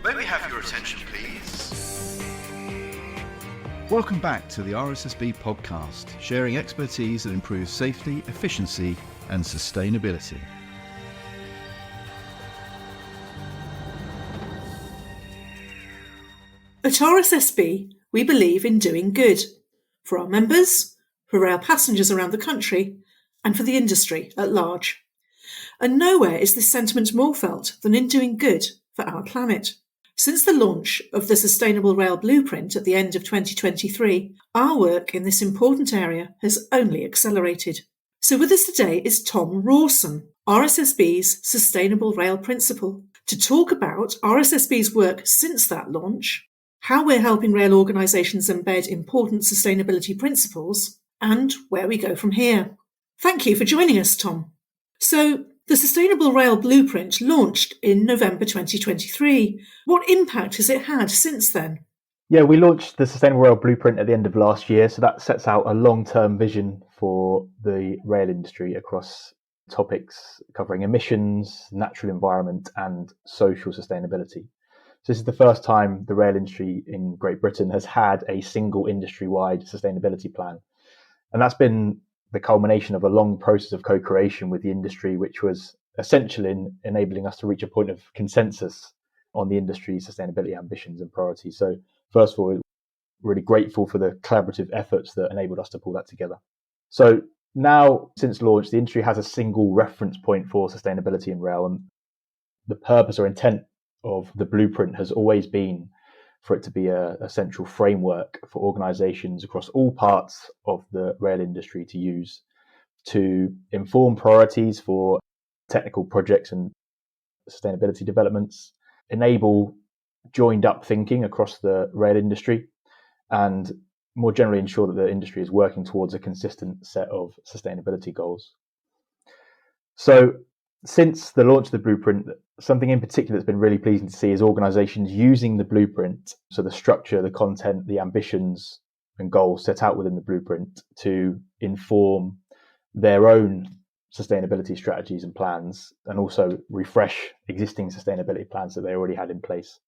May we have your attention, please? Welcome back to the RSSB podcast, sharing expertise that improves safety, efficiency and sustainability. At RSSB, we believe in doing good for our members, for rail passengers around the country, and for the industry at large. And nowhere is this sentiment more felt than in doing good for our planet. Since the launch of the Sustainable Rail Blueprint at the end of 2023, our work in this important area has only accelerated. So with us today is Thom Rawson, RSSB's Sustainable Rail Principal, to talk about RSSB's work since that launch, how we're helping rail organisations embed important sustainability principles, and where we go from here. Thank you for joining us, Thom. So, the Sustainable Rail Blueprint launched in November 2023. What impact has it had since then? Yeah, we launched the Sustainable Rail Blueprint at the end of last year, so that sets out a long-term vision for the rail industry across topics covering emissions, natural environment, and social sustainability. So this is the first time the rail industry in Great Britain has had a single industry-wide sustainability plan. And that's been the culmination of a long process of co-creation with the industry, which was essential in enabling us to reach a point of consensus on the industry's sustainability ambitions and priorities. So first of all, really grateful for the collaborative efforts that enabled us to pull that together. So now, since launch, the industry has a single reference point for sustainability in rail, and the purpose or intent of the blueprint has always been for it to be a central framework for organisations across all parts of the rail industry to use to inform priorities for technical projects and sustainability developments, enable joined up thinking across the rail industry, and more generally ensure that the industry is working towards a consistent set of sustainability goals. So since the launch of the blueprint, something in particular that's been really pleasing to see is organisations using the blueprint, so the structure, the content, the ambitions and goals set out within the blueprint to inform their own sustainability strategies and plans, and also refresh existing sustainability plans that they already had in place.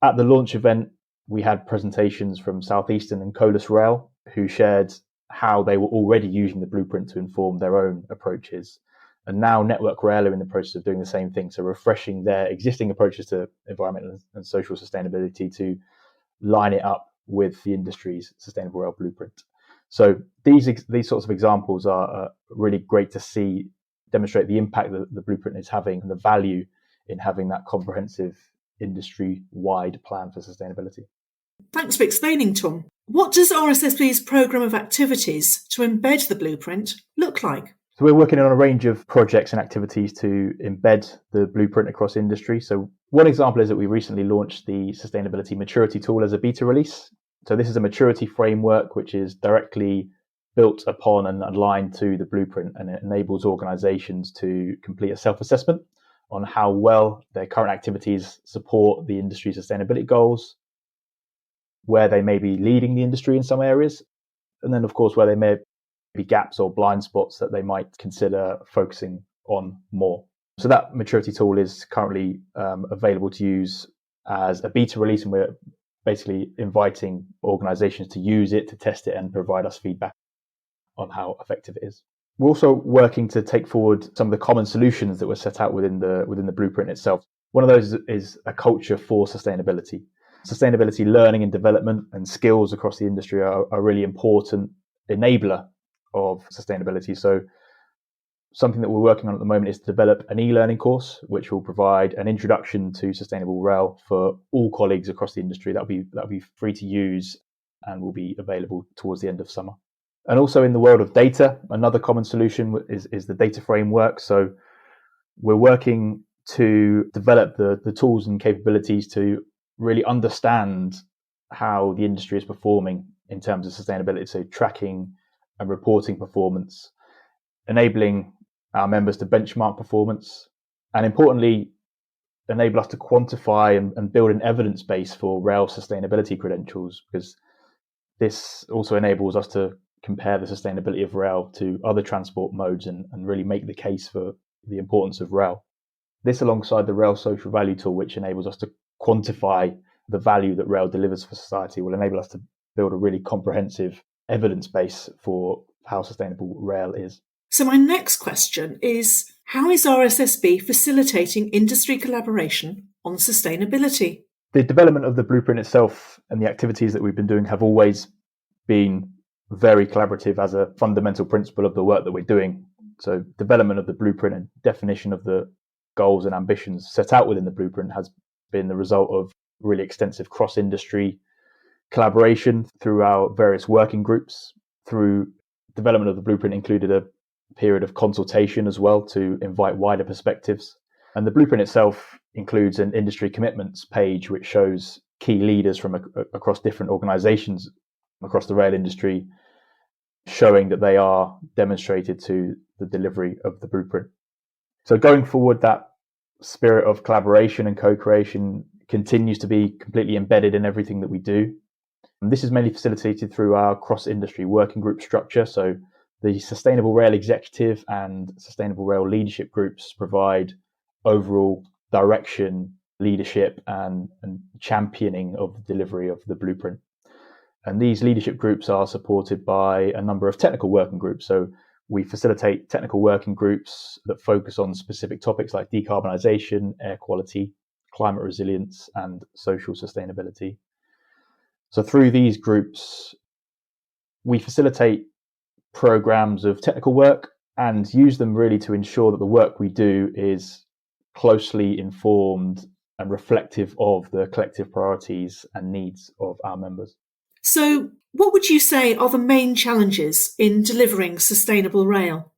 At the launch event, we had presentations from Southeastern and Colas Rail, who shared how they were already using the blueprint to inform their own approaches. And now Network Rail are in the process of doing the same thing, so refreshing their existing approaches to environmental and social sustainability to line it up with the industry's Sustainable Rail Blueprint. So these sorts of examples are really great to see, demonstrate the impact that the blueprint is having and the value in having that comprehensive industry-wide plan for sustainability. Thanks for explaining, Thom. What does RSSB's programme of activities to embed the blueprint look like? So we're working on a range of projects and activities to embed the blueprint across industry. So one example is that we recently launched the Sustainability Maturity Tool as a beta release. So this is a maturity framework which is directly built upon and aligned to the blueprint, and it enables organisations to complete a self-assessment on how well their current activities support the industry's sustainability goals, where they may be leading the industry in some areas, and then of course where they may be gaps or blind spots that they might consider focusing on more. So that maturity tool is currently available to use as a beta release, and we're basically inviting organisations to use it, to test it and provide us feedback on how effective it is. We're also working to take forward some of the common solutions that were set out within the blueprint itself. One of those is a culture for sustainability. Sustainability learning and development and skills across the industry are a really important enabler of sustainability. So something that we're working on at the moment is to develop an e-learning course which will provide an introduction to sustainable rail for all colleagues across the industry. That'll be free to use and will be available towards the end of summer. And also in the world of data, another common solution is the data framework. So we're working to develop the tools and capabilities to really understand how the industry is performing in terms of sustainability, so tracking and reporting performance, enabling our members to benchmark performance, and importantly, enable us to quantify and build an evidence base for rail sustainability credentials, because this also enables us to compare the sustainability of rail to other transport modes and really make the case for the importance of rail. This alongside the Rail Social Value Tool, which enables us to quantify the value that rail delivers for society will enable us to build a really comprehensive evidence base for how sustainable rail is. So my next question is, how is RSSB facilitating industry collaboration on sustainability? The development of the blueprint itself and the activities that we've been doing have always been very collaborative as a fundamental principle of the work that we're doing. So development of the blueprint and definition of the goals and ambitions set out within the blueprint has been the result of really extensive cross-industry collaboration through our various working groups. Through development of the blueprint included a period of consultation as well to invite wider perspectives. And the blueprint itself includes an industry commitments page which shows key leaders from across different organisations across the rail industry, showing that they are demonstrated to the delivery of the blueprint. So going forward, that spirit of collaboration and co-creation continues to be completely embedded in everything that we do. And this is mainly facilitated through our cross-industry working group structure. So the Sustainable Rail Executive and Sustainable Rail Leadership groups provide overall direction, leadership, and championing of the delivery of the blueprint. And these leadership groups are supported by a number of technical working groups. So we facilitate technical working groups that focus on specific topics like decarbonisation, air quality, climate resilience, and social sustainability. So through these groups, we facilitate programs of technical work and use them really to ensure that the work we do is closely informed and reflective of the collective priorities and needs of our members. So, what would you say are the main challenges in delivering sustainable rail?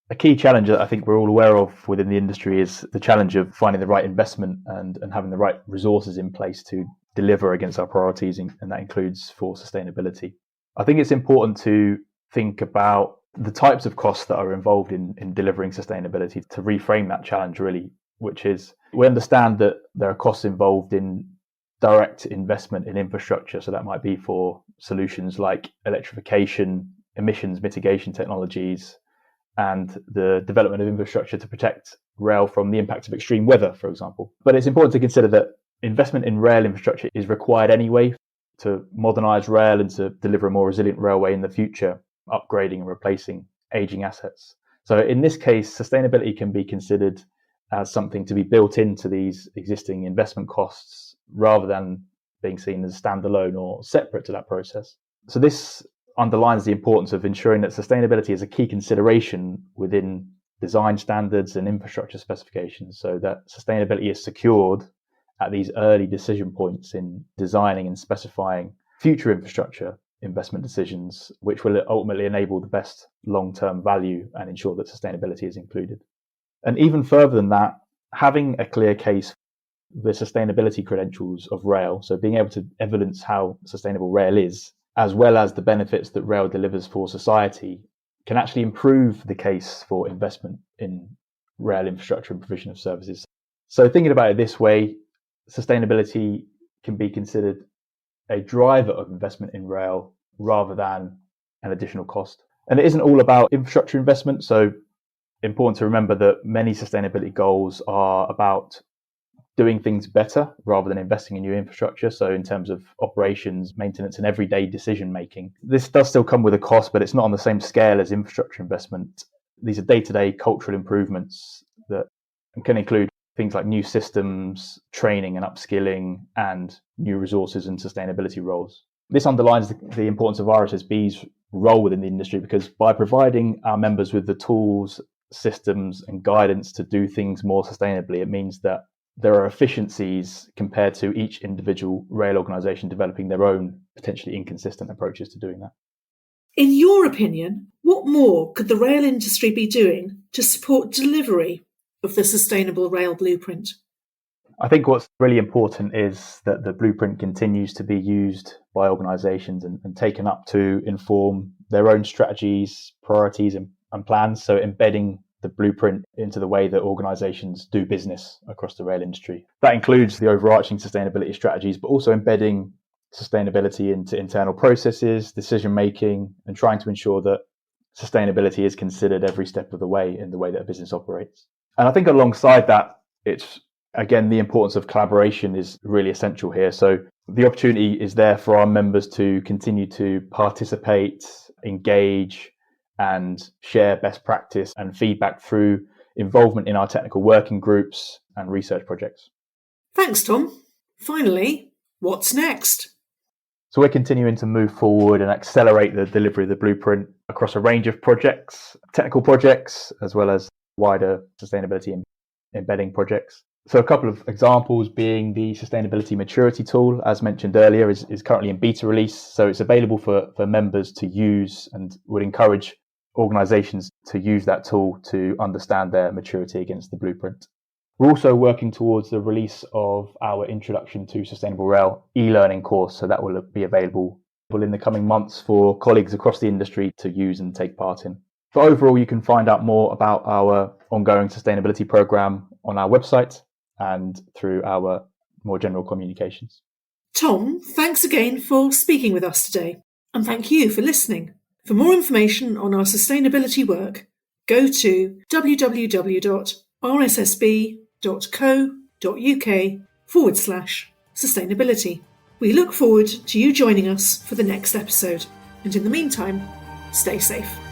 A key challenge that I think we're all aware of within the industry is the challenge of finding the right investment and having the right resources in place to deliver against our priorities, and that includes for sustainability. I think it's important to think about the types of costs that are involved in delivering sustainability to reframe that challenge really, which is we understand that there are costs involved in direct investment in infrastructure. So that might be for solutions like electrification, emissions mitigation technologies, and the development of infrastructure to protect rail from the impacts of extreme weather, for example. But it's important to consider that investment in rail infrastructure is required anyway to modernise rail and to deliver a more resilient railway in the future, upgrading and replacing ageing assets. So in this case, sustainability can be considered as something to be built into these existing investment costs rather than being seen as standalone or separate to that process. So this underlines the importance of ensuring that sustainability is a key consideration within design standards and infrastructure specifications, so that sustainability is secured at these early decision points in designing and specifying future infrastructure investment decisions, which will ultimately enable the best long-term value and ensure that sustainability is included. And even further than that, having a clear case for the sustainability credentials of rail, so being able to evidence how sustainable rail is, as well as the benefits that rail delivers for society, can actually improve the case for investment in rail infrastructure and provision of services. So thinking about it this way, sustainability can be considered a driver of investment in rail rather than an additional cost. And it isn't all about infrastructure investment. So important to remember that many sustainability goals are about doing things better rather than investing in new infrastructure. So in terms of operations, maintenance, and everyday decision making, this does still come with a cost, but it's not on the same scale as infrastructure investment. These are day-to-day cultural improvements that can include things like new systems, training and upskilling, and new resources and sustainability roles. This underlines the importance of RSSB's role within the industry, because by providing our members with the tools, systems and guidance to do things more sustainably, it means that there are efficiencies compared to each individual rail organisation developing their own potentially inconsistent approaches to doing that. In your opinion, what more could the rail industry be doing to support delivery of the Sustainable Rail Blueprint? I think what's really important is that the blueprint continues to be used by organisations and taken up to inform their own strategies, priorities and plans. So embedding the blueprint into the way that organisations do business across the rail industry. That includes the overarching sustainability strategies, but also embedding sustainability into internal processes, decision making, and trying to ensure that sustainability is considered every step of the way in the way that a business operates. And I think alongside that, it's Again, the importance of collaboration is really essential here. So the opportunity is there for our members to continue to participate, engage, and share best practice and feedback through involvement in our technical working groups and research projects. Thanks, Tom. Finally, what's next? So we're continuing to move forward and accelerate the delivery of the blueprint across a range of projects, technical projects, as well as wider sustainability and embedding projects. So a couple of examples being the Sustainability Maturity Tool, as mentioned earlier, is currently in beta release. So it's available for members to use, and would encourage organisations to use that tool to understand their maturity against the blueprint. We're also working towards the release of our Introduction to Sustainable Rail e-learning course. So that will be available in the coming months for colleagues across the industry to use and take part in. But overall, you can find out more about our ongoing sustainability programme on our website and through our more general communications. Tom, thanks again for speaking with us today. And thank you for listening. For more information on our sustainability work, go to www.rssb.co.uk/sustainability. We look forward to you joining us for the next episode. And in the meantime, stay safe.